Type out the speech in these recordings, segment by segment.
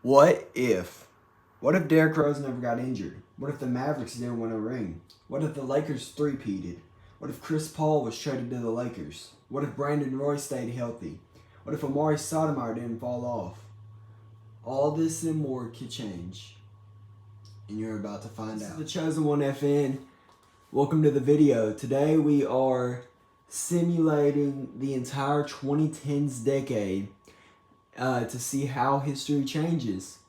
What if? What if Derrick Rose never got injured? What if the Mavericks didn't win a ring? What if the Lakers three-peated? What if Chris Paul was traded to the Lakers? What if Brandon Roy stayed healthy? What if Amari Stoudemire didn't fall off? All this and more could change. And you're about to find out. The Chosen One FN. Welcome to the video. Today we are simulating the entire 2010s decade to see how history changes.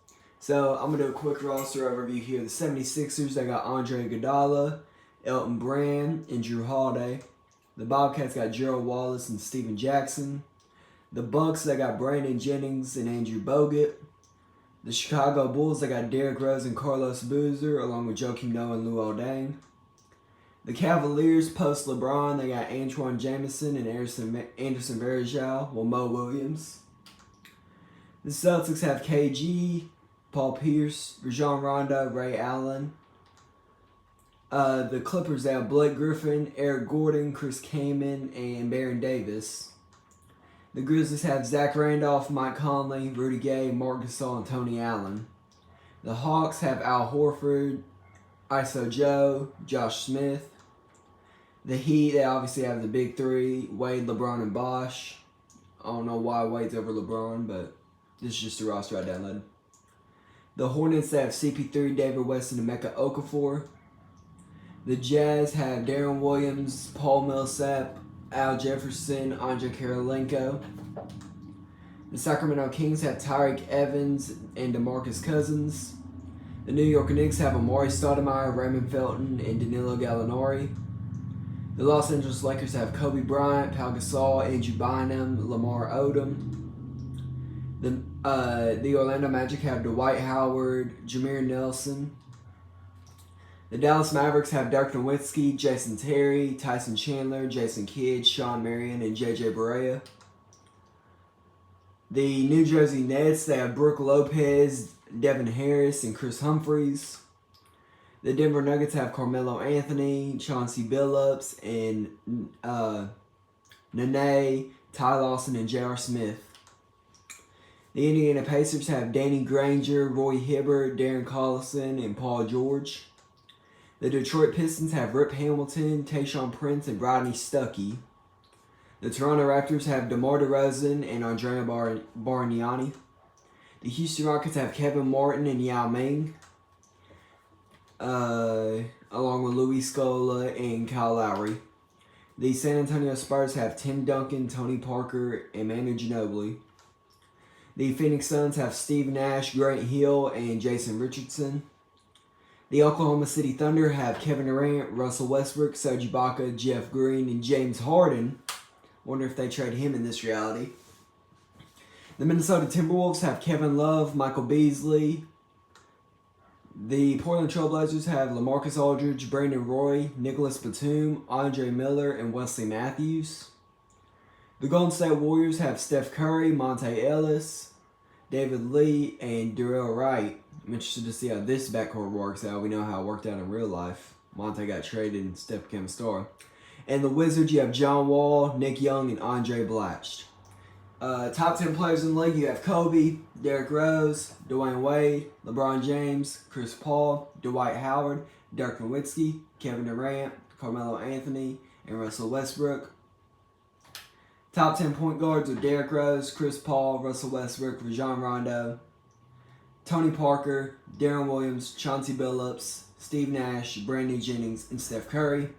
So I'm going to do a quick roster overview here. The 76ers, they got Andre Iguodala, Elton Brand, and Jrue Holiday. The Bobcats got Gerald Wallace and Steven Jackson. The Bucks, they got Brandon Jennings and Andrew Bogut. The Chicago Bulls, they got Derrick Rose and Carlos Boozer, along with Joakim Noah and Luol Deng. The Cavaliers, post LeBron, they got Antoine Jamison and Anderson Varejao, Mo Williams. The Celtics have KG, Paul Pierce, Rajon Rondo, Ray Allen. The Clippers have Blake Griffin, Eric Gordon, Chris Kaman, and Baron Davis. The Grizzlies have Zach Randolph, Mike Conley, Rudy Gay, Marc Gasol, and Tony Allen. The Hawks have Al Horford, ISO Joe, Josh Smith. The Heat, they obviously have the big three, Wade, LeBron, and Bosh. I don't know why Wade's over LeBron, but this is just the roster I downloaded. The Hornets, they have CP3, David West, and Emeka Okafor. The Jazz have Darren Williams, Paul Millsap, Al Jefferson, Andre Kirilenko. The Sacramento Kings have Tyreek Evans and DeMarcus Cousins. The New York Knicks have Amari Stoudemire, Raymond Felton, and Danilo Gallinari. The Los Angeles Lakers have Kobe Bryant, Pau Gasol, Andrew Bynum, Lamar Odom. The Orlando Magic have Dwight Howard, Jameer Nelson. The Dallas Mavericks have Dirk Nowitzki, Jason Terry, Tyson Chandler, Jason Kidd, Sean Marion, and JJ Barea. The New Jersey Nets, they have Brooke Lopez, Devin Harris, and Chris Humphries. The Denver Nuggets have Carmelo Anthony, Chauncey Billups, and Nene, Ty Lawson, and J.R. Smith. The Indiana Pacers have Danny Granger, Roy Hibbert, Darren Collison, and Paul George. The Detroit Pistons have Rip Hamilton, Tayshaun Prince, and Rodney Stuckey. The Toronto Raptors have DeMar DeRozan and Andrea Bargnani. The Houston Rockets have Kevin Martin and Yao Ming, along with Luis Scola and Kyle Lowry. The San Antonio Spurs have Tim Duncan, Tony Parker, and Manu Ginobili. The Phoenix Suns have Steve Nash, Grant Hill, and Jason Richardson. The Oklahoma City Thunder have Kevin Durant, Russell Westbrook, Serge Ibaka, Jeff Green, and James Harden. Wonder if they trade him in this reality. The Minnesota Timberwolves have Kevin Love, Michael Beasley. The Portland Trailblazers have LaMarcus Aldridge, Brandon Roy, Nicholas Batum, Andre Miller, and Wesley Matthews. The Golden State Warriors have Steph Curry, Monte Ellis, David Lee, and Darrell Wright. I'm interested to see how this backcourt works out. We know how it worked out in real life. Monte got traded and Steph became a star. And the Wizards, you have John Wall, Nick Young, and Andre Blatche. Top 10 players in the league, you have Kobe, Derrick Rose, Dwayne Wade, LeBron James, Chris Paul, Dwight Howard, Dirk Nowitzki, Kevin Durant, Carmelo Anthony, and Russell Westbrook. Top 10 point guards are Derrick Rose, Chris Paul, Russell Westbrook, Rajon Rondo, Tony Parker, Darren Williams, Chauncey Billups, Steve Nash, Brandon Jennings, and Steph Curry.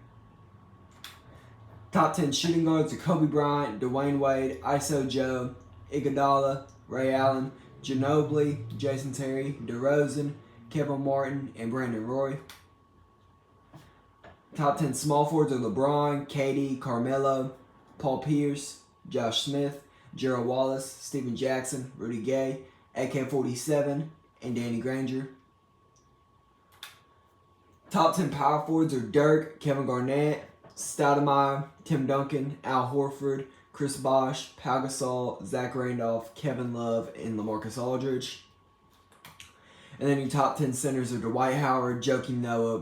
Top 10 shooting guards are Kobe Bryant, Dwayne Wade, ISO Joe, Iguodala, Ray Allen, Ginobili, Jason Terry, DeRozan, Kevin Martin, and Brandon Roy. Top 10 small forwards are LeBron, KD, Carmelo, Paul Pierce, Josh Smith, Gerald Wallace, Steven Jackson, Rudy Gay, AK-47, and Danny Granger. Top 10 power forwards are Dirk, Kevin Garnett, Stoudemire, Tim Duncan, Al Horford, Chris Bosh, Pau Gasol, Zach Randolph, Kevin Love, and LaMarcus Aldridge. And then your top 10 centers are Dwight Howard, Joakim Noah,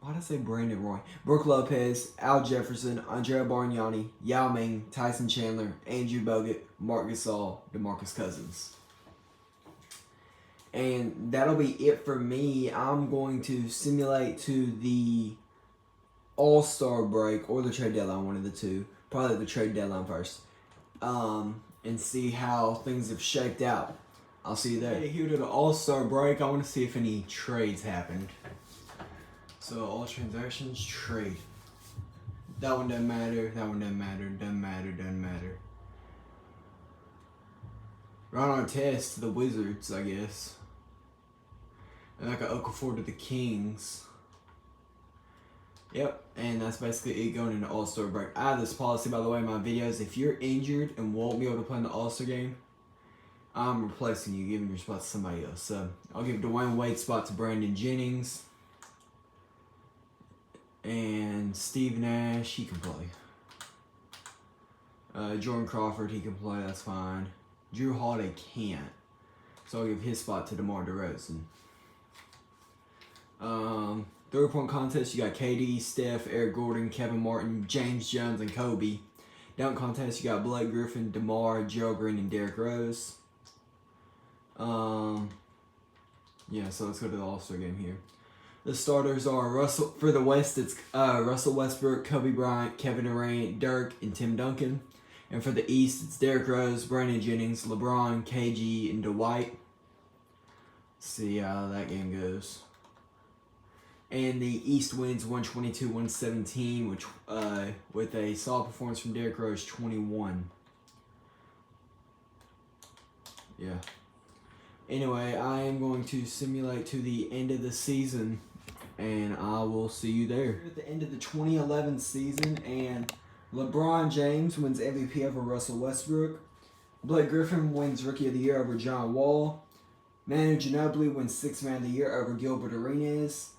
why did I say Brandon Roy? Brooke Lopez, Al Jefferson, Andrea Bargnani, Yao Ming, Tyson Chandler, Andrew Bogut, Marc Gasol, DeMarcus Cousins. And that'll be it for me. I'm going to simulate to the All-Star break or the trade deadline, one of the two. Probably the trade deadline first. And see how things have shaped out. I'll see you there. Here to the All-Star break, I want to see if any trades happened. So, all transactions, trade. That one doesn't matter, that one doesn't matter, doesn't matter, doesn't matter. Ron Artest to the Wizards, I guess. And like an Okafor to the Kings. Yep, and that's basically it going into All-Star break. I have this policy, by the way, in my videos. If you're injured and won't be able to play in the All-Star game, I'm replacing you, giving your spot to somebody else. So, I'll give Dwayne Wade's spot to Brandon Jennings. And Steve Nash, he can play. Jordan Crawford, he can play, that's fine. Drew Holiday can't. So I'll give his spot to DeMar DeRozan. 3-point contest, you got KD, Steph, Eric Gordon, Kevin Martin, James Jones, and Kobe. Dunk contest, you got Blake Griffin, DeMar, Gerald Green, and Derrick Rose. Yeah, so let's go to the All-Star game here. The starters are for the West, it's Russell Westbrook, Kobe Bryant, Kevin Durant, Dirk, and Tim Duncan. And for the East, it's Derrick Rose, Brandon Jennings, LeBron, KG, and Dwight. Let's see how that game goes. And the East wins 122-117, which with a solid performance from Derrick Rose, 21. Yeah. Anyway, I am going to simulate to the end of the season, and I will see you there. We're at the end of the 2011 season, and LeBron James wins MVP over Russell Westbrook. Blake Griffin wins Rookie of the Year over John Wall. Manu Ginobili wins Sixth Man of the Year over Gilbert Arenas.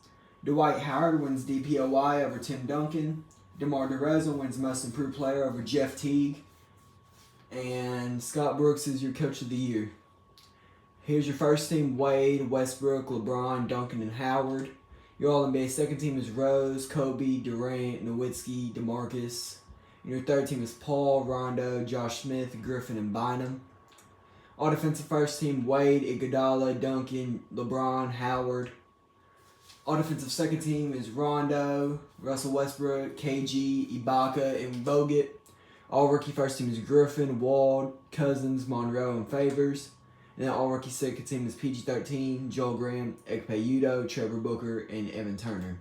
Dwight Howard wins DPOY over Tim Duncan. DeMar DeRozan wins Most Improved Player over Jeff Teague. And Scott Brooks is your Coach of the Year. Here's your first team: Wade, Westbrook, LeBron, Duncan, and Howard. Your All-NBA second team is Rose, Kobe, Durant, Nowitzki, DeMarcus. And your third team is Paul, Rondo, Josh Smith, Griffin, and Bynum. All defensive first team: Wade, Iguodala, Duncan, LeBron, Howard. All defensive second team is Rondo, Russell Westbrook, KG, Ibaka, and Bogut. All rookie first team is Griffin, Wald, Cousins, Monroe, and Favors. And then all rookie second team is PG-13, Joel Graham, Ekpe Udoh, Trevor Booker, and Evan Turner.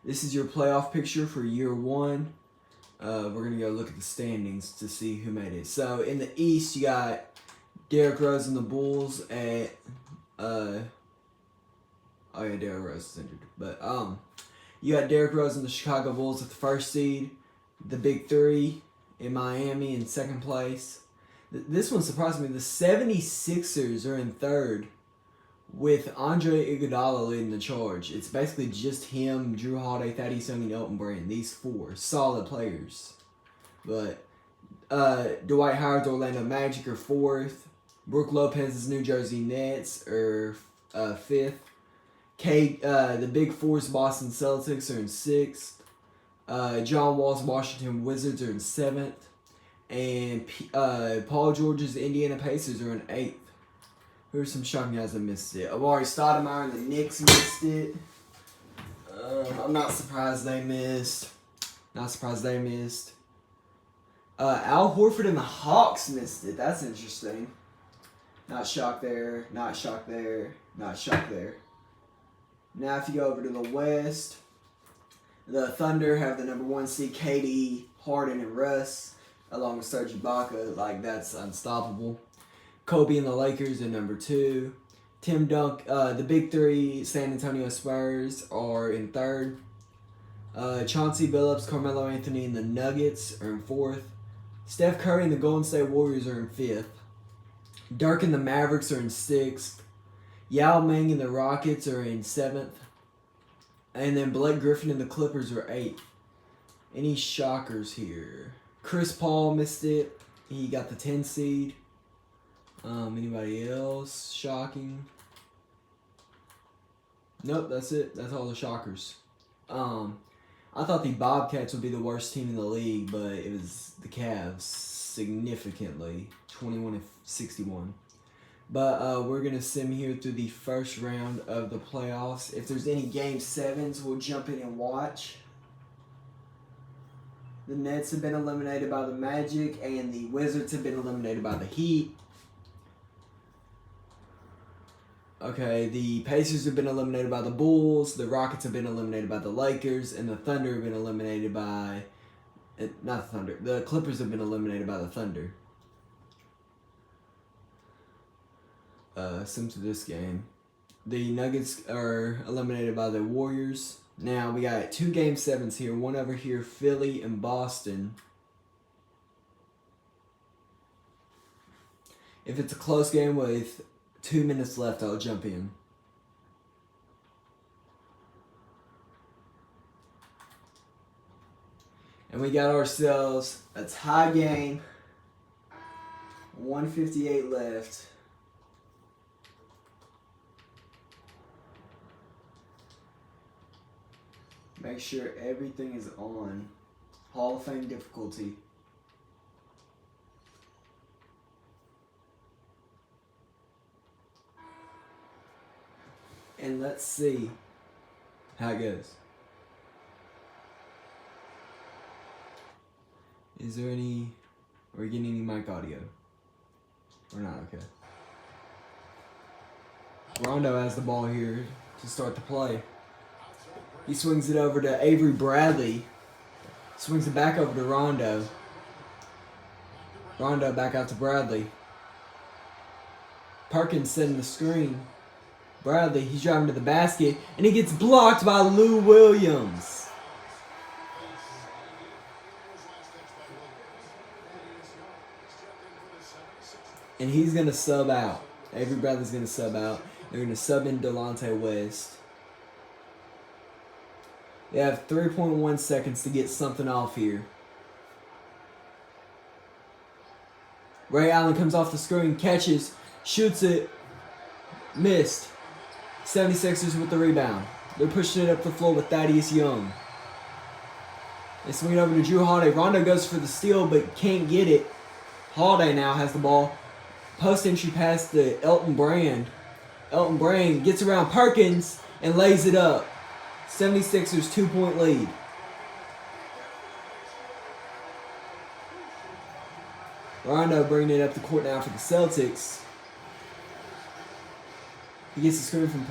This is your playoff picture for year one. We're going to go look at the standings to see who made it. So in the East, you got Derrick Rose and the Bulls at oh yeah, Derrick Rose is injured. But you got Derrick Rose and the Chicago Bulls at the first seed. The Big Three in Miami in second place. This one surprised me. The 76ers are in third with Andre Iguodala leading the charge. It's basically just him, Drew Holiday, Thaddeus Young, and Elton Brand. These four solid players. But Dwight Howard's Orlando Magic are fourth. Brook Lopez's New Jersey Nets are fifth. The Big Four's Boston Celtics are in sixth. John Wall's Washington Wizards are in seventh. And Paul George's Indiana Pacers are in eighth. Who are some shocking guys that missed it? Amari Stoudemire and the Knicks missed it. I'm not surprised they missed. Not surprised they missed. Al Horford and the Hawks missed it. That's interesting. Not shocked there. Not shocked there. Not shocked there. Now if you go over to the West, the Thunder have the number 1 seed, KD, Harden, and Russ, along with Serge Ibaka. Like, that's unstoppable. Kobe and the Lakers are number 2. The Big Three, San Antonio Spurs, are in third. Chauncey Billups, Carmelo Anthony, and the Nuggets are in fourth. Steph Curry and the Golden State Warriors are in fifth. Dirk and the Mavericks are in sixth. Yao Ming and the Rockets are in seventh. And then Blake Griffin and the Clippers are eighth. Any shockers here? Chris Paul missed it. He got the 10 seed. Anybody else shocking? Nope, that's it. That's all the shockers. I thought the Bobcats would be the worst team in the league, but it was the Cavs significantly, 21-61. But we're going to sim here through the first round of the playoffs. If there's any Game 7s, we'll jump in and watch. The Nets have been eliminated by the Magic, and the Wizards have been eliminated by the Heat. Okay, the Pacers have been eliminated by the Bulls, the Rockets have been eliminated by the Lakers, and the Thunder have been eliminated by... Not the Thunder. The Clippers have been eliminated by the Thunder. Sim to this game. The Nuggets are eliminated by the Warriors. Now, we got 2 Game 7s here. One over here, Philly and Boston. If it's a close game with 2 minutes left, I'll jump in. And we got ourselves a tie game. 1:58 left. Make sure everything is on. Hall of Fame difficulty. And let's see how it goes. Is there any... Are we getting any mic audio? Or not? Okay. Rondo has the ball here to start the play. He swings it over to Avery Bradley. Swings it back over to Rondo. Rondo back out to Bradley. Perkins setting the screen. Bradley, he's driving to the basket, and he gets blocked by Lou Williams. And he's going to sub out. Avery Bradley's going to sub out. They're going to sub in Delonte West. They have 3.1 seconds to get something off here. Ray Allen comes off the screen, catches, shoots it, missed. 76ers with the rebound. They're pushing it up the floor with Thaddeus Young. They swing it over to Drew Holiday. Rondo goes for the steal but can't get it. Holiday now has the ball. Post entry pass to Elton Brand. Elton Brand gets around Perkins and lays it up. 76ers 2-point lead. Rondo bringing it up the court now for the Celtics. He gets the screen from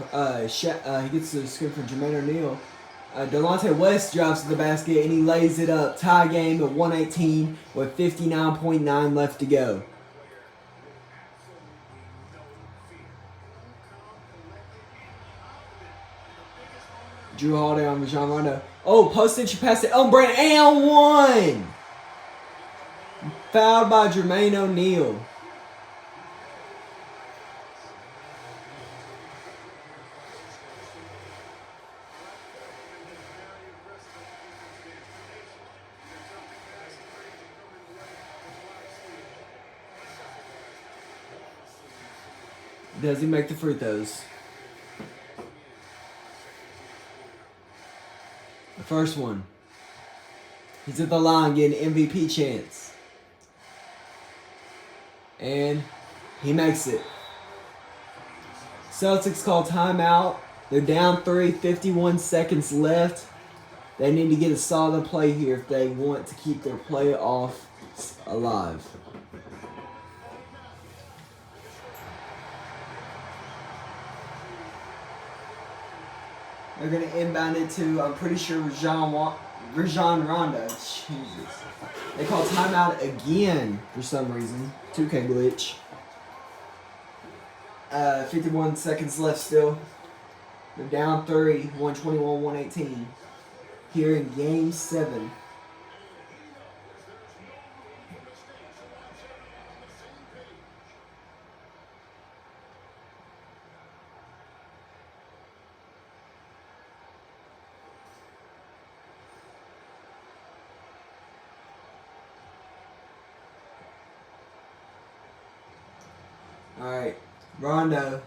Jermaine O'Neal. Delonte West drives to the basket and he lays it up. Tie game at 118 with 59.9 left to go. Drew Holiday on Rajon Rondo. Oh, post entry pass to Elton Brand and one. Fouled by Jermaine O'Neal. Does he make the free throws? The first one. He's at the line getting MVP chance. And he makes it. Celtics call timeout. They're down 3, 51 seconds left. They need to get a solid play here if they want to keep their playoff alive. They're going to inbound it to, I'm pretty sure, Rajon Rondo. Jesus. They call timeout again for some reason. 2K glitch. 51 seconds left still. They're down 3, 121, 118. Here in Game 7. Alright, Rondo.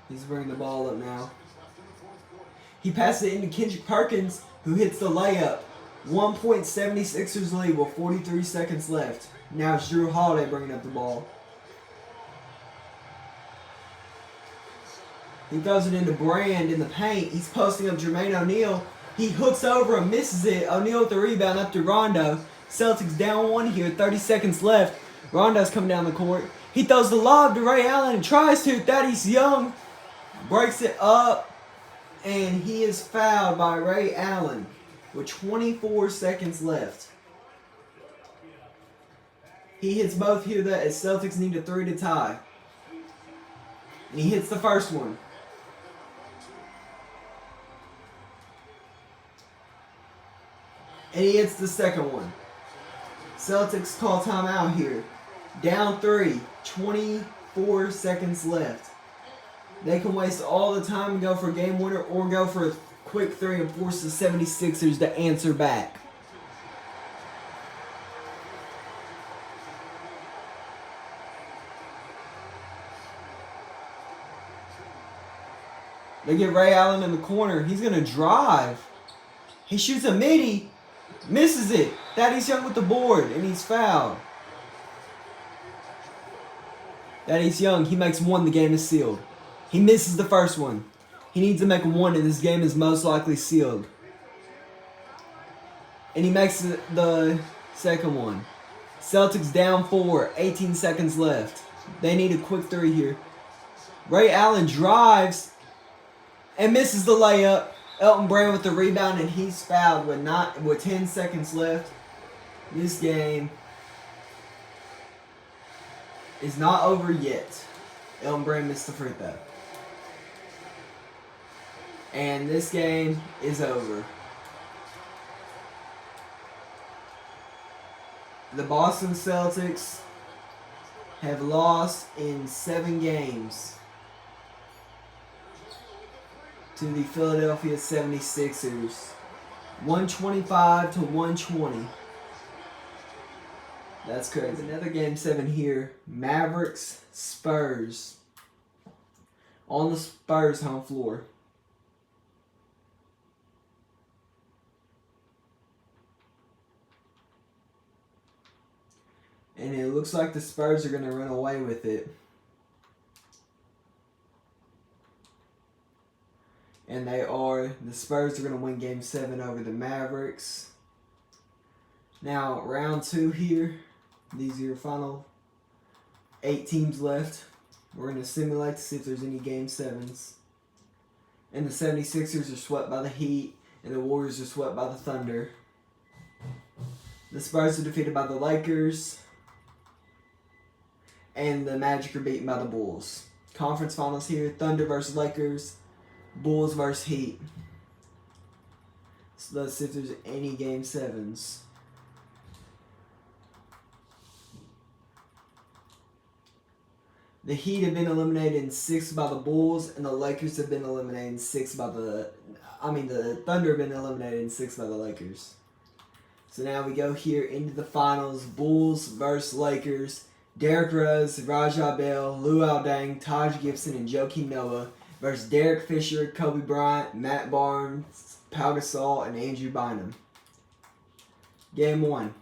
He's bringing the ball up now. He passes it into Kendrick Perkins, who hits the layup. 1.76ers lead with 43 seconds left. Now it's Drew Holiday bringing up the ball. He throws it into Brand in the paint. He's posting up Jermaine O'Neal. He hooks over and misses it. O'Neal with the rebound up to Rondo. Celtics down 1 here, 30 seconds left. Rondo's coming down the court. He throws the lob to Ray Allen and tries to. Thaddeus Young breaks it up, and he is fouled by Ray Allen with 24 seconds left. He hits both here that as Celtics need a 3 to tie. And he hits the first one. And he hits the second one. Celtics call timeout here. Down 3, 24 seconds left. They can waste all the time and go for a game winner or go for a quick 3 and force the 76ers to answer back. They get Ray Allen in the corner. He's going to drive. He shoots a midi. Misses it. Thaddeus Young with the board, and he's fouled. Thaddeus Young, he makes 1, the game is sealed. He misses the first one. He needs to make 1, and this game is most likely sealed. And he makes the second one. Celtics down 4, 18 seconds left. They need a quick 3 here. Ray Allen drives and misses the layup. Elton Brand with the rebound, and he's fouled with 10 seconds left. This game is not over yet. Elton Brand missed the free throw. And this game is over. The Boston Celtics have lost in 7 games to the Philadelphia 76ers. 125 to 120. That's crazy. Another game 7 here. Mavericks, Spurs. On the Spurs home floor. And it looks like the Spurs are going to run away with it. And the Spurs are going to win Game 7 over the Mavericks. Now, round 2 here. These are your final 8 teams left. We're going to simulate to see if there's any Game 7s. And the 76ers are swept by the Heat. And the Warriors are swept by the Thunder. The Spurs are defeated by the Lakers. And the Magic are beaten by the Bulls. Conference finals here. Thunder versus Lakers. Bulls versus Heat. So let's see if there's any Game 7s. The Heat have been eliminated in 6 by the Bulls, and the Lakers have been eliminated in 6 by the Thunder have been eliminated in 6 by the Lakers. So now we go here into the finals. Bulls versus Lakers. Derrick Rose, Rajah Bell, Luol Deng, Taj Gibson, and Joakim Noah versus Derek Fisher, Kobe Bryant, Matt Barnes, Pau Gasol, and Andrew Bynum. Game 1.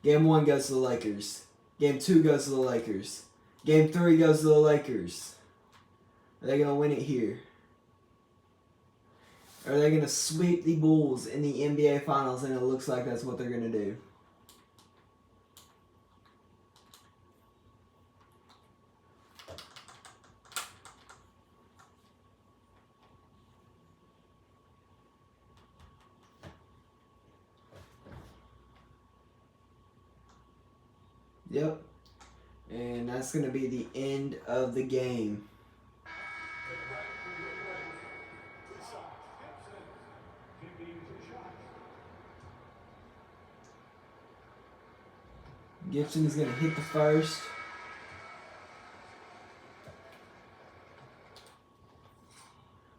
Game 1 goes to the Lakers. Game 2 goes to the Lakers. Game 3 goes to the Lakers. Are they going to win it here? Are they going to sweep the Bulls in the NBA Finals? And it looks like that's what they're going to do. Yep. And that's going to be the end of the game. Gibson is going to hit the first.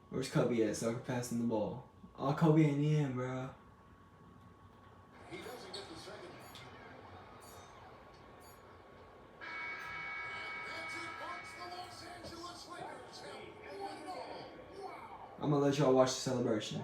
Where's Kobe at? So I can pass him the ball. Oh, Kobe ain't in, bro. I'm going to let y'all watch the celebration.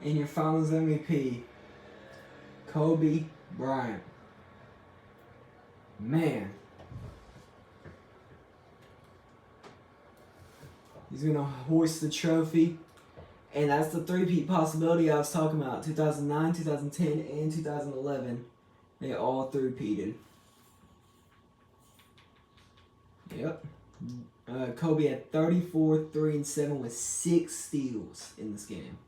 And your Finals MVP, Kobe Bryant. Man. He's going to hoist the trophy. And that's the three-peat possibility I was talking about. 2009, 2010, and 2011. They all three-peated. Yep. Kobe had 34, 3, and 7 with 6 steals in this game.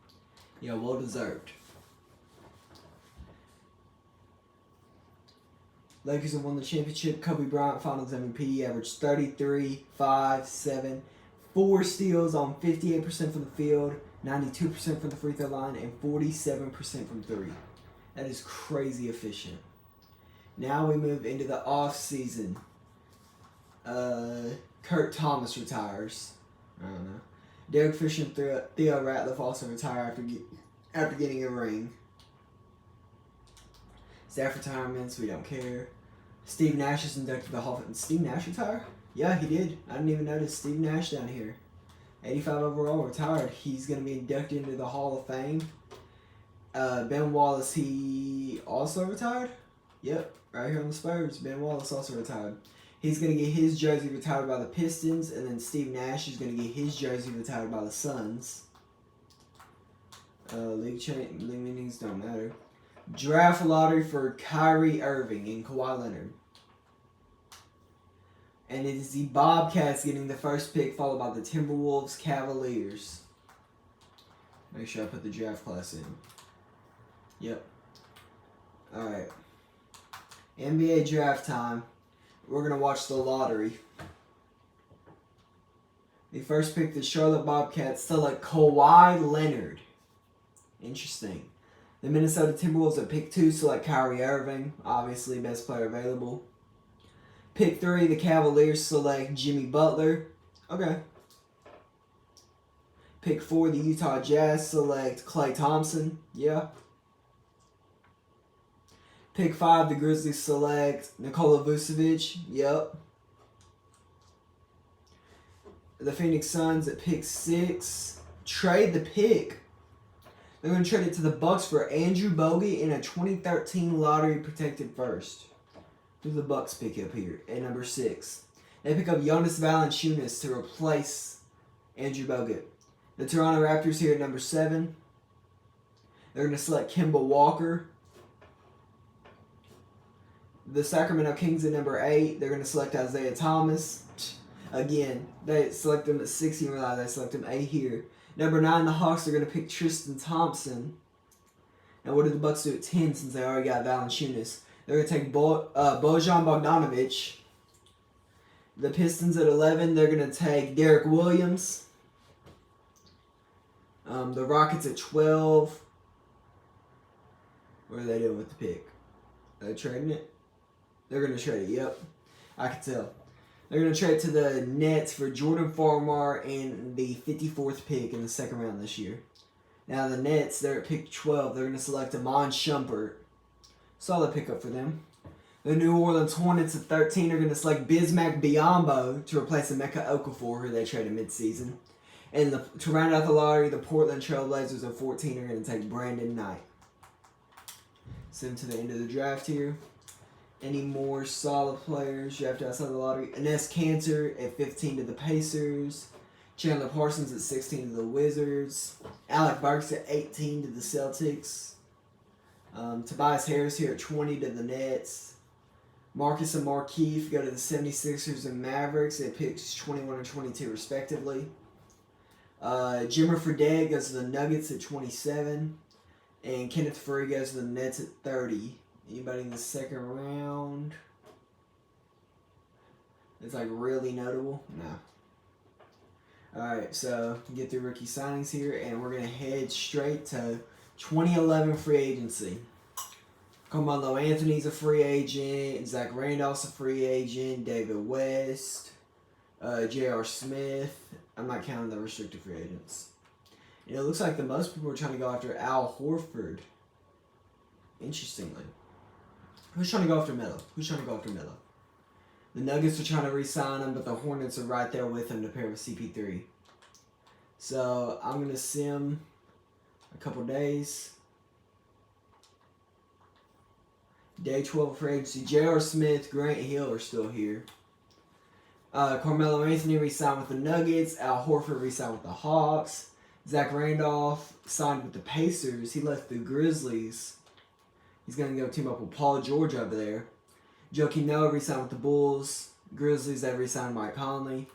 Yeah, well deserved. Lakers have won the championship. Kobe Bryant, Finals MVP, averaged 33, 5, 7, 4 steals on 58% from the field, 92% from the free throw line, and 47% from 3. That is crazy efficient. Now we move into the off season. Kurt Thomas retires. I don't know. Derek Fisher and Theo Ratliff also retire after getting a ring. Staff retirements, we don't care. Steve Nash is inducted to the Hall of Fame. Steve Nash retire? Yeah, he did. I didn't even notice Steve Nash down here. 85 overall, retired. He's going to be inducted into the Hall of Fame. Ben Wallace, he also retired? Yep, right here on the Spurs. Ben Wallace also retired. He's going to get his jersey retired by the Pistons, and then Steve Nash is going to get his jersey retired by the Suns. League meetings don't matter. Draft lottery for Kyrie Irving and Kawhi Leonard. And it is the Bobcats getting the first pick, followed by the Timberwolves, Cavaliers. Make sure I put the draft class in. Yep. Alright. NBA draft time. We're going to watch the lottery. The first pick, the Charlotte Bobcats select Kawhi Leonard. Interesting. The Minnesota Timberwolves at pick 2 select Kyrie Irving. Obviously, best player available. Pick 3, the Cavaliers select Jimmy Butler. Okay. Pick 4, the Utah Jazz select Klay Thompson. Yeah. Pick 5, the Grizzlies select Nikola Vucevic. Yep. The Phoenix Suns at pick 6 trade the pick. They're going to trade it to the Bucks for Andrew Bogut and a 2013 lottery protected first. Who's the Bucks pick up here at number 6? They pick up Jonas Valanciunas to replace Andrew Bogut. The Toronto Raptors here at number 7. They're going to select Kemba Walker. The Sacramento Kings at number 8. They're going to select Isaiah Thomas. Again, they select him at 6. You realize they select him 8 here. Number 9, the Hawks are going to pick Tristan Thompson. Now, what did the Bucks do at 10 since they already got Valanciunas? They're going to take Bojan Bogdanovic. The Pistons at 11, they're going to take Derek Williams. The Rockets at 12. What are they doing with the pick? Are they trading it? They're going to trade it, yep. I can tell. They're going to trade it to the Nets for Jordan Farmar and the 54th pick in the second round this year. Now the Nets, they're at pick 12. They're going to select Iman Shumpert. Solid pickup for them. The New Orleans Hornets at 13 are going to select Bismack Biyombo to replace Emeka Okafor, who they traded midseason. And to round out the lottery, the Portland Trail Blazers at 14 are going to take Brandon Knight. Send to the end of the draft here. Any more solid players drafted outside the lottery? Enes Kanter at 15 to the Pacers. Chandler Parsons at 16 to the Wizards. Alec Burks at 18 to the Celtics. Tobias Harris here at 20 to the Nets. Marcus and Markieff go to the 76ers and Mavericks at picks 21 and 22 respectively. Jimmer Fredette goes to the Nuggets at 27. And Kenneth Furry goes to the Nets at 30. Anybody in the second round? It's like really notable? No. Alright, so get through rookie signings here, and we're going to head straight to 2011 free agency. Carmelo Anthony's a free agent. Zach Randolph's a free agent. David West. J.R. Smith. I'm not counting the restricted free agents. And it looks like the most people are trying to go after Al Horford. Interestingly. Who's trying to go after Melo? The Nuggets are trying to re-sign him, but the Hornets are right there with him to pair with CP3. So I'm going to sim a couple days. Day 12 for agency. J.R. Smith, Grant Hill are still here. Carmelo Anthony re-signed with the Nuggets. Al Horford re-signed with the Hawks. Zach Randolph signed with the Pacers. He left the Grizzlies. He's going to go team up with Paul George over there. Joakim Noah re-signed with the Bulls. Grizzlies, they re-signed Mike Conley.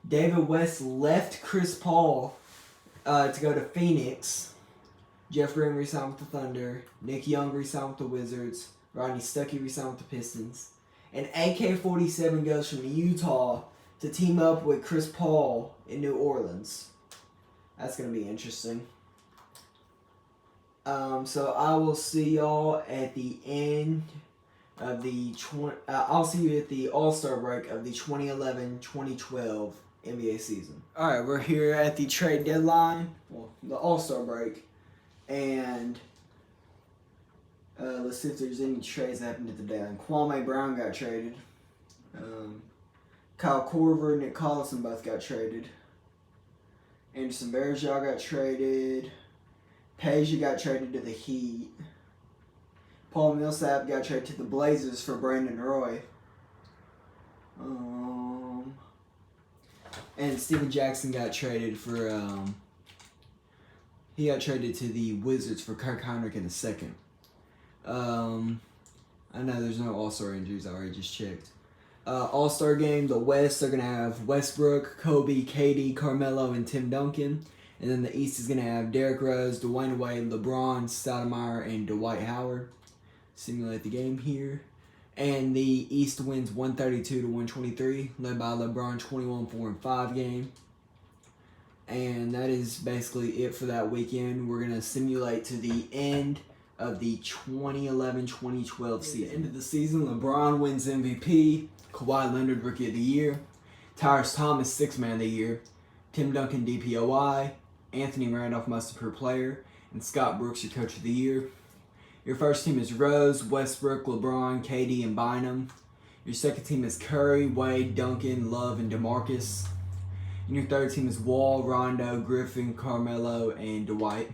David West left Chris Paul to go to Phoenix. Jeff Green re-signed with the Thunder. Nick Young re-signed with the Wizards. Rodney Stuckey re-signed with the Pistons. And AK-47 goes from Utah to team up with Chris Paul in New Orleans. That's going to be interesting. So I will see y'all at the end of the I'll see you at the All-Star break of the 2011-2012 NBA season. All right, we're here at the trade deadline, well, the All-Star break, and let's see if there's any trades that happened at the deadline. Kwame Brown got traded. Kyle Korver and Nick Collison both got traded. Anderson Varejao got traded. Peja got traded to the Heat. Paul Millsap got traded to the Blazers for Brandon Roy. And Steven Jackson got traded for he got traded to the Wizards for Kirk Heinrich in the second. I know there's no All-Star injuries. I already just checked. All-Star game, the West, they're going to have Westbrook, Kobe, KD, Carmelo, and Tim Duncan. And then the East is going to have Derrick Rose, Dwayne Wade, LeBron, Stoudemire, and Dwight Howard. Simulate the game here. And the East wins 132-123, led by LeBron 21-4-5 game. And that is basically it for that weekend. We're going to simulate to the end of the 2011-2012 season. End of the season, LeBron wins MVP, Kawhi Leonard Rookie of the Year, Tyrese Thomas Sixth Man of the Year, Tim Duncan DPOY, Anthony Randolph Most Improved Player, and Scott Brooks your Coach of the Year. Your first team is Rose, Westbrook, LeBron, KD, and Bynum. Your second team is Curry, Wade, Duncan, Love, and DeMarcus. And your third team is Wall, Rondo, Griffin, Carmelo, and Dwight.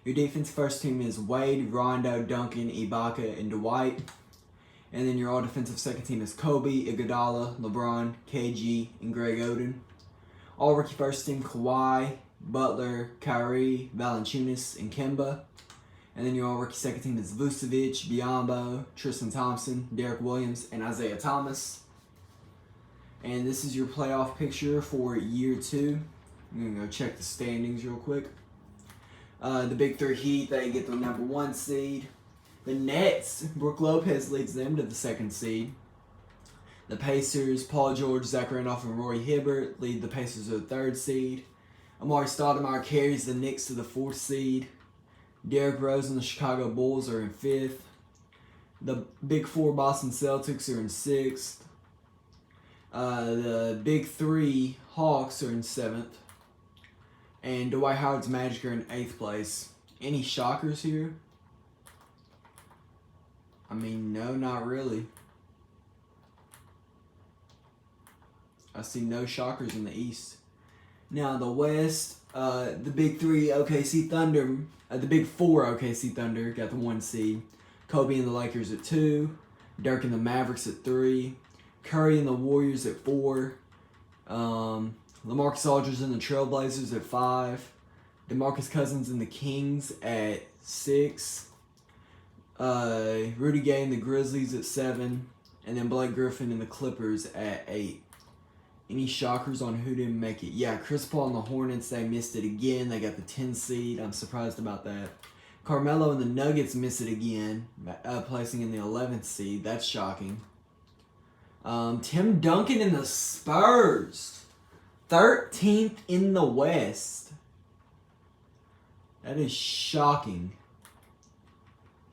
Your defense first team is Wade, Rondo, Duncan, Ibaka, and Dwight. And then your all-defensive second team is Kobe, Iguodala, LeBron, KG, and Greg Oden. All-rookie first team, Kawhi, Butler, Kyrie, Valanciunas, and Kemba. And then your all-rookie second team is Vucevic, Biyombo, Tristan Thompson, Derek Williams, and Isaiah Thomas. And this is your playoff picture for year 2. I'm going to go check the standings real quick. The Big Three Heat, they get the number 1 seed. The Nets, Brook Lopez leads them to the 2nd seed. The Pacers, Paul George, Zach Randolph, and Roy Hibbert lead the Pacers to the 3rd seed. Amari Stoudemire carries the Knicks to the 4th seed. Derrick Rose and the Chicago Bulls are in 5th. The Big Four Boston Celtics are in 6th. The Big Three Hawks are in 7th. And Dwight Howard's Magic are in 8th place. Any shockers here? I mean, no, not really. I see no shockers in the East. Now, the West, the Big Three OKC Thunder, the Big Four OKC Thunder got the 1 seed. Kobe and the Lakers at 2. Dirk and the Mavericks at 3. Curry and the Warriors at 4. LaMarcus Aldridge and the Trailblazers at 5. DeMarcus Cousins and the Kings at 6. Rudy Gay and the Grizzlies at 7. And then Blake Griffin and the Clippers at 8. Any shockers on who didn't make it? Yeah, Chris Paul and the Hornets, they missed it again. They got the 10 seed. I'm surprised about that. Carmelo and the Nuggets miss it again, placing in the 11th seed. That's shocking. Tim Duncan and the Spurs, 13th in the West. That is shocking.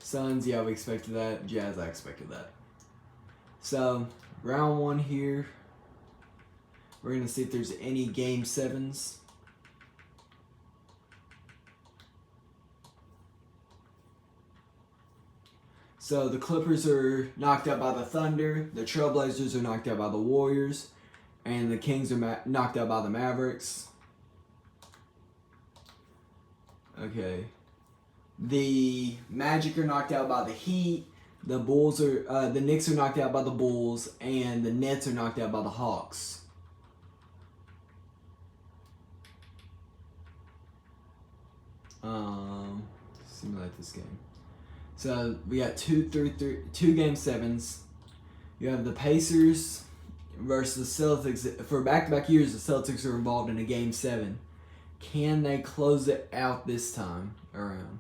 Suns, yeah, we expected that. Jazz, I expected that. So, round 1 here. We're going to see if there's any Game 7s. So the Clippers are knocked out by the Thunder, the Trailblazers are knocked out by the Warriors, and the Kings are knocked out by the Mavericks. Okay, The Magic are knocked out by the Heat. The Knicks are knocked out by the Bulls, and the Nets are knocked out by the Hawks. Simulate this game. So we got two game sevens. You have the Pacers versus the Celtics. For back-to-back years, the Celtics are involved in a game 7. Can they close it out this time around?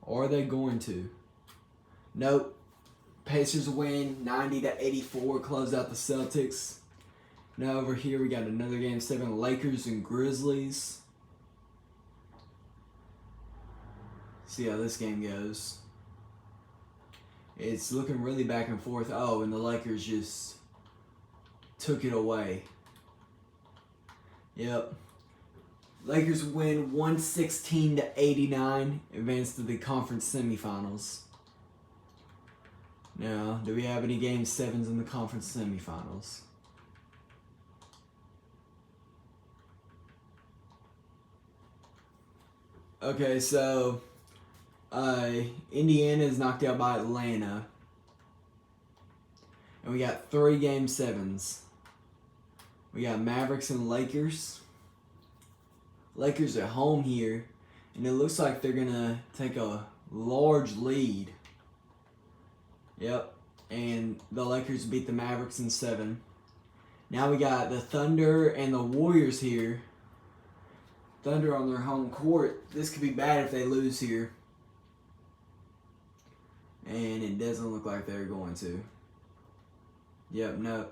Are they going to? Nope. Pacers win 90-84, close out the Celtics. Now over here we got another game 7, Lakers and Grizzlies. See how this game goes. It's looking really back and forth. Oh, and the Lakers just took it away. Yep. Lakers win 116-89, advance to the conference semifinals. Now, do we have any game 7s in the conference semifinals? Okay, so Indiana is knocked out by Atlanta. And we got 3 game 7s. We got Mavericks and Lakers. Lakers at home here. And it looks like they're going to take a large lead. Yep. And the Lakers beat the Mavericks in 7. Now we got the Thunder and the Warriors here. Thunder on their home court. This could be bad if they lose here. And it doesn't look like they're going to. Yep, no.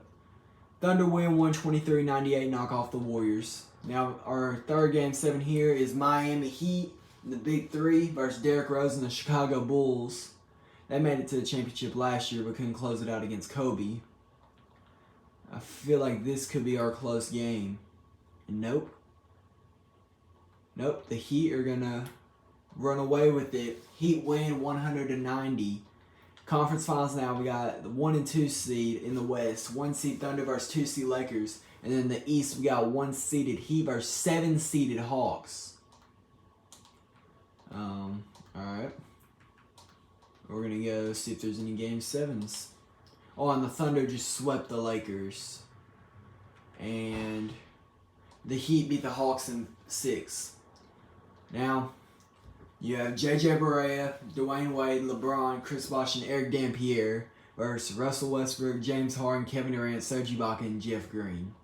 Thunder win 123-98, knock off the Warriors. Now our third game 7 here is Miami Heat, the Big 3 versus Derrick Rose and the Chicago Bulls. They made it to the championship last year but couldn't close it out against Kobe. I feel like this could be our close game. Nope. Nope, the Heat are going to run away with it. Heat win 100-90. Conference finals now, we got the 1 and 2 seed in the West. 1 seed Thunder versus 2 seed Lakers. And then the East, we got 1 seeded Heat versus 7 seeded Hawks. Alright. We're going to go see if there's any game 7s. Oh, and the Thunder just swept the Lakers. And the Heat beat the Hawks in 6. Now, you have J.J. Barea, Dwayne Wade, LeBron, Chris Bosh, and Eric Dampier versus Russell Westbrook, James Harden, Kevin Durant, Serge Ibaka, and Jeff Green.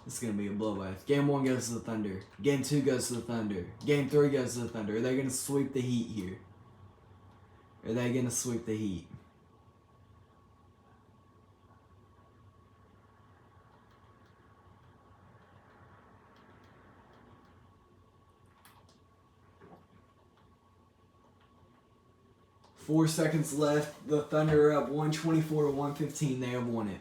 This is going to be a blowout. Game 1 goes to the Thunder. Game 2 goes to the Thunder. Game 3 goes to the Thunder. Are they going to sweep the Heat here? Are they going to sweep the Heat? Four seconds left. The Thunder are up 124-115. They have won it.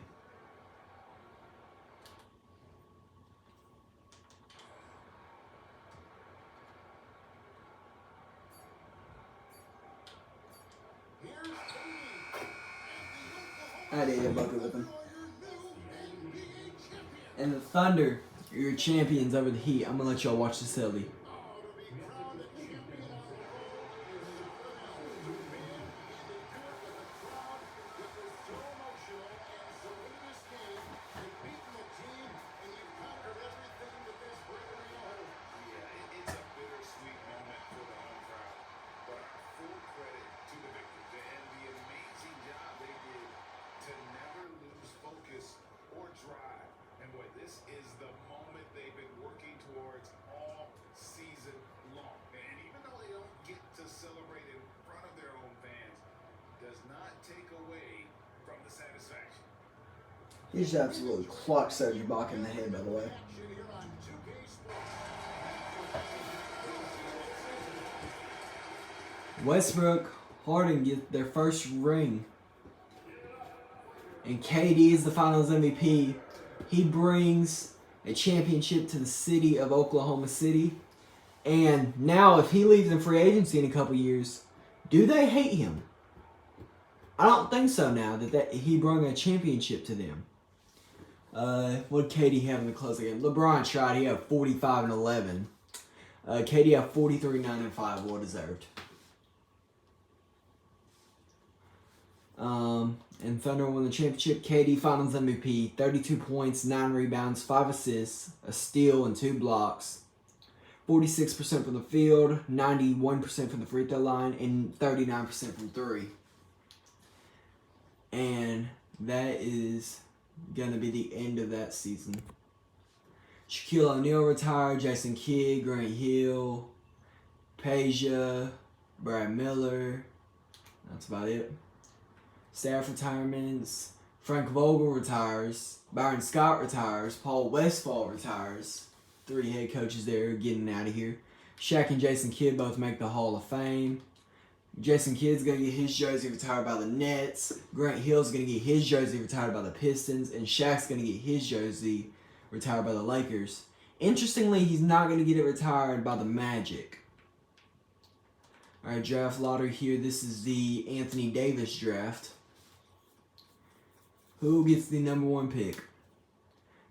I did a bucket with them. And the Thunder are your champions over the Heat. I'm going to let y'all watch this Ellie. He just absolutely clocked Serge Ibaka in the head, by the way. Westbrook, Harden get their first ring. And KD is the Finals MVP. He brings a championship to the city of Oklahoma City. And now if he leaves in free agency in a couple years, do they hate him? I don't think so now that he brought a championship to them. What KD have in the close game? LeBron tried. He had 45 and 11. KD had 43, 9 and 5. Well deserved. And Thunder won the championship. KD Finals MVP. 32 points, 9 rebounds, 5 assists, a steal, and 2 blocks. 46% from the field, 91% from the free throw line, and 39% from 3. And that is going to be the end of that season. Shaquille O'Neal retired, Jason Kidd, Grant Hill, Peja, Brad Miller. That's about it. Staff retirements. Frank Vogel retires. Byron Scott retires. Paul Westphal retires. 3 head coaches there getting out of here. Shaq and Jason Kidd both make the Hall of Fame. Jason Kidd's going to get his jersey retired by the Nets. Grant Hill's going to get his jersey retired by the Pistons. And Shaq's going to get his jersey retired by the Lakers. Interestingly, he's not going to get it retired by the Magic. Alright, draft lottery here. This is the Anthony Davis draft. Who gets the number 1 pick?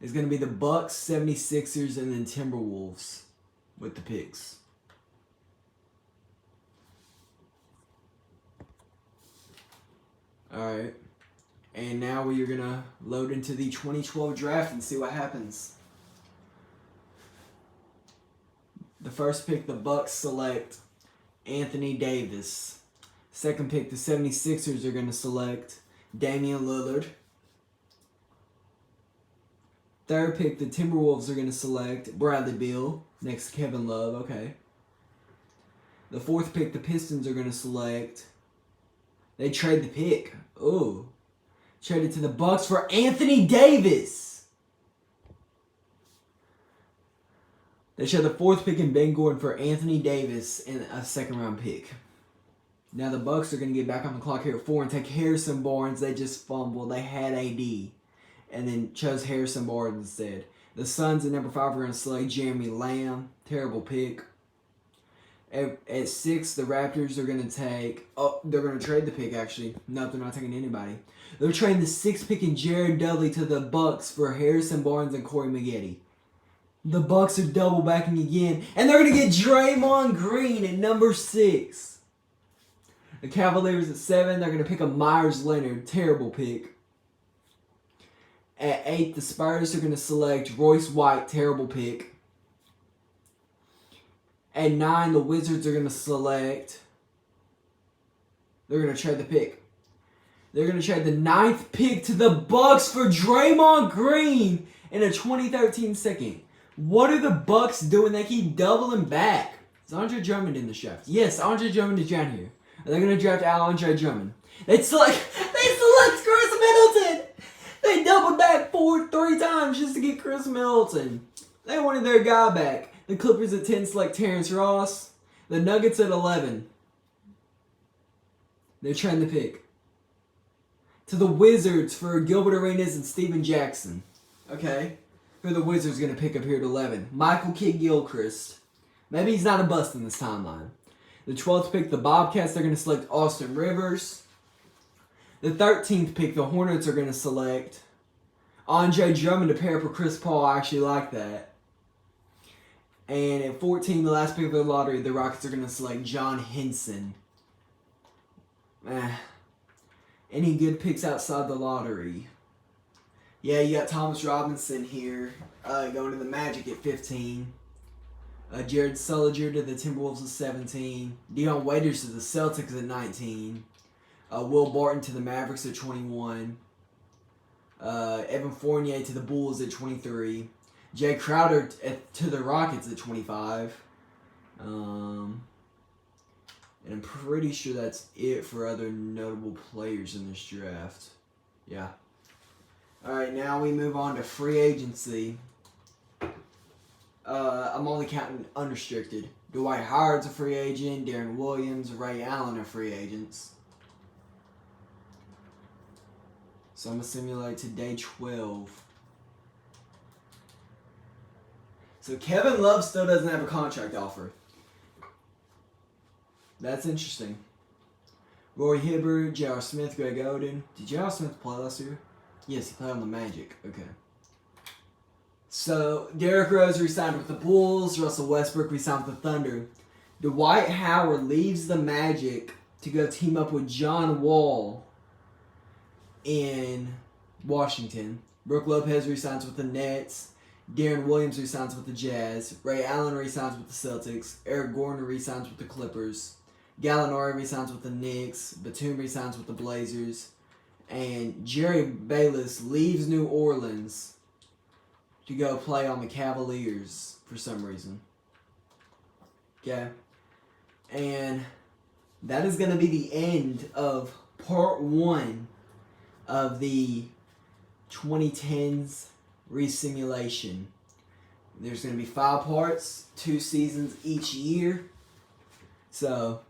It's going to be the Bucks, 76ers, and then Timberwolves with the picks. Alright. And now we are going to load into the 2012 draft and see what happens. The first pick, the Bucks select Anthony Davis. Second pick, the 76ers are going to select Damian Lillard. Third pick, the Timberwolves are going to select Bradley Beal next to Kevin Love. Okay. The fourth pick, the Pistons are going to select. They trade the pick. Ooh. Traded to the Bucks for Anthony Davis. They trade the fourth pick in Ben Gordon for Anthony Davis and a second-round pick. Now the Bucks are going to get back on the clock here at 4 and take Harrison Barnes. They just fumbled. They had AD. And then chose Harrison Barnes instead. The Suns at number 5 are going to select Jeremy Lamb. Terrible pick. At 6, the Raptors are going to take... Oh, they're going to trade the pick, actually. No, they're not taking anybody. They're trading the 6th pick in Jared Dudley to the Bucks for Harrison Barnes and Corey Maggette. The Bucks are double backing again. And they're going to get Draymond Green at number 6. The Cavaliers at 7, they're going to pick a Myers Leonard. Terrible pick. At 8, the Spurs are going to select Royce White. Terrible pick. At 9, the Wizards are going to select... They're going to trade the pick. They're going to trade the 9th pick to the Bucks for Draymond Green in a 2013 second. What are the Bucks doing? They keep doubling back. Is Andre Drummond in the draft? Yes, Andre Drummond is down here. Are they going to draft Andre Drummond? They select Chris Middleton. They doubled back 3 times just to get Chris Middleton. They wanted their guy back. The Clippers at 10 select Terrence Ross. The Nuggets at 11. They're trading the pick to the Wizards for Gilbert Arenas and Steven Jackson. Okay. Who are the Wizards going to pick up here at 11? Michael Kidd-Gilchrist. Maybe he's not a bust in this timeline. The 12th pick, the Bobcats, they're going to select Austin Rivers. The 13th pick, the Hornets are going to select Andre Drummond to pair up with Chris Paul. I actually like that. And at 14, the last pick of the lottery, the Rockets are going to select John Henson. Any good picks outside the lottery? Yeah, you got Thomas Robinson here going to the Magic at 15. Jared Sullinger to the Timberwolves at 17. Dion Waiters to the Celtics at 19. Will Barton to the Mavericks at 21. Evan Fournier to the Bulls at 23. Jay Crowder to the Rockets at 25. And I'm pretty sure that's it for other notable players in this draft. Yeah. Alright, now we move on to free agency. I'm only counting unrestricted. Dwight Howard's a free agent. Darren Williams, Ray Allen are free agents. So I'm going to simulate to day 12. So Kevin Love still doesn't have a contract offer. That's interesting. Roy Hibbert, J.R. Smith, Greg Oden. Did J.R. Smith play last year? Yes, he played on the Magic. Okay. So Derrick Rose re-signed with the Bulls. Russell Westbrook re-signed with the Thunder. Dwight Howard leaves the Magic to go team up with John Wall in Washington. Brooke Lopez re-signs with the Nets. Darren Williams re-signs with the Jazz. Ray Allen re-signs with the Celtics. Eric Gordon re-signs with the Clippers. Gallinari re-signs with the Knicks. Batum re-signs with the Blazers. And Jerry Bayless leaves New Orleans to go play on the Cavaliers for some reason. Okay? And that is going to be the end of part 1 of the 2010s resimulation. There's going to be 5 parts, 2 seasons each year. So,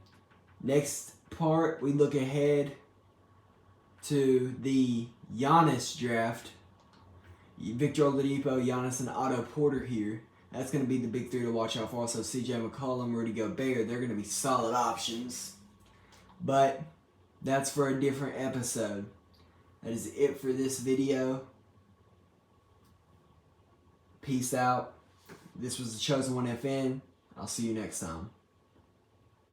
next part, we look ahead to the Giannis draft. Victor Oladipo, Giannis, and Otto Porter here. That's going to be the big 3 to watch out for. Also, CJ McCollum, Rudy Gobert. They're going to be solid options. But that's for a different episode. That is it for this video. Peace out. This was the Chosen One FN. I'll see you next time.